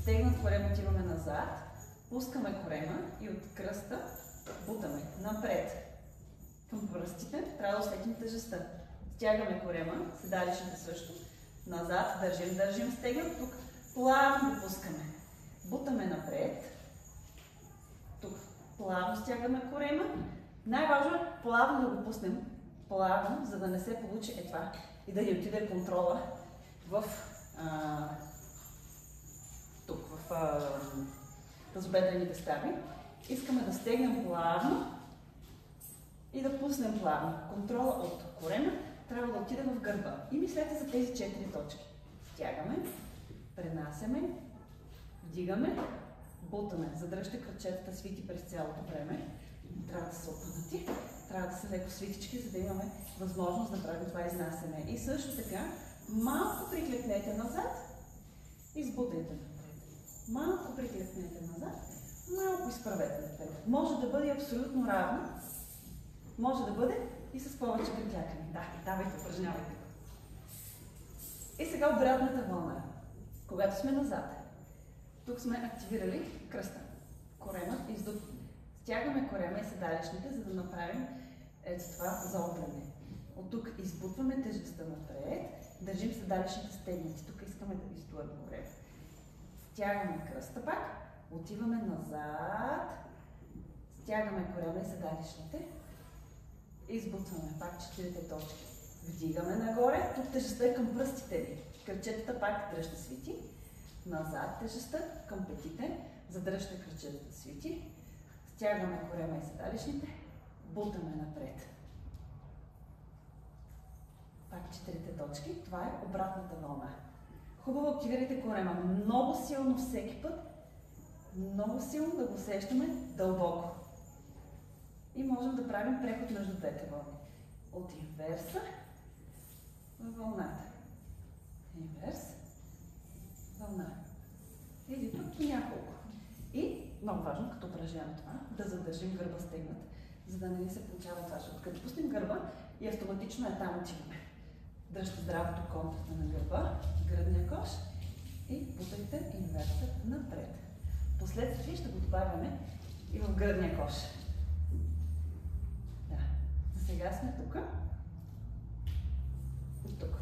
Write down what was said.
стегнат корем отиваме назад, пускаме корема и от кръста бутаме напред. Към пръстите трябва да усетим тежестта. Стягаме корема, седалището също. Назад, държим стегнат, тук плавно го пускаме. Бутаме напред. Тук плавно стягаме корема. Най-важно е плавно да го пуснем. Плавно, за да не се получи това и да ни отиде контрола в тазобедрените стави. Искаме да стегнем плавно и да пуснем плавно. Контрола от корема трябва да отиде в гърба. И мислете за тези 4 точки. Стягаме, пренасяме, вдигаме, бутаме. Задръжте кръчетата свити през цялото време. Трябва да са опънати, трябва да са леко свитички, за да имаме възможност да правим това изнасяне. И също така, малко приклекнете назад и сбутайте напред. Малко приклекнете назад, малко изправете напред. Може да бъде абсолютно равно, може да бъде и с повече приклякане. Да, давайте, упражнявайте. И сега обратната вълна. Когато сме назад, тук сме активирали кръста. Коремът издут. Стягаме корема и седалищните, за да направим ето това заобляне. От тук избутваме тежестта напред, държим седалищните стегнати. Тук искаме да издуем корема. Стягаме кръста пак, отиваме назад, стягаме корема и седалищните, избутваме пак 4 точки. Вдигаме нагоре, тук тежестта е към пръстите ви. Кръчетата пак дръжте свити. Назад тежестта към петите, задръжте кръчетата свити. Стягаме корема и седалищните, бутаме напред. Пак 4 точки. Това е обратната вълна. Хубаво активирайте корема. Много силно всеки път. Много силно да го усещаме дълбоко. И можем да правим преход между двете вълни. От инверса в вълната. Инверс, вълна. Или пък и няколко. И много важно, като упражняваме това, да задържим гърба стегнат, за да не ни се получава това, защото като пуснем гърба и автоматично е там отиваме. Дръжте здравото контакта на гърба, гръдния кош и бутайте инверса напред. Впоследствие ще го добавяме и в гръдния кош. Да. За сега сме тук. И тук.